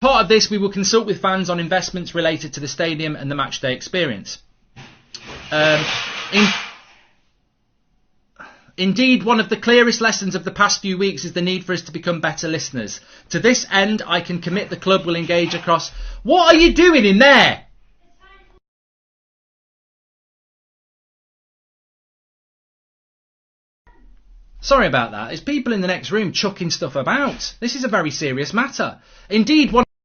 Part of this, we will consult with fans on investments related to the stadium and the matchday experience. Indeed, one of the clearest lessons of the past few weeks is the need for us to become better listeners. To this end, I can commit the club will engage across... What are you doing in there? Sorry about that. There's people in the next room chucking stuff about. This is a very serious matter. Indeed, one...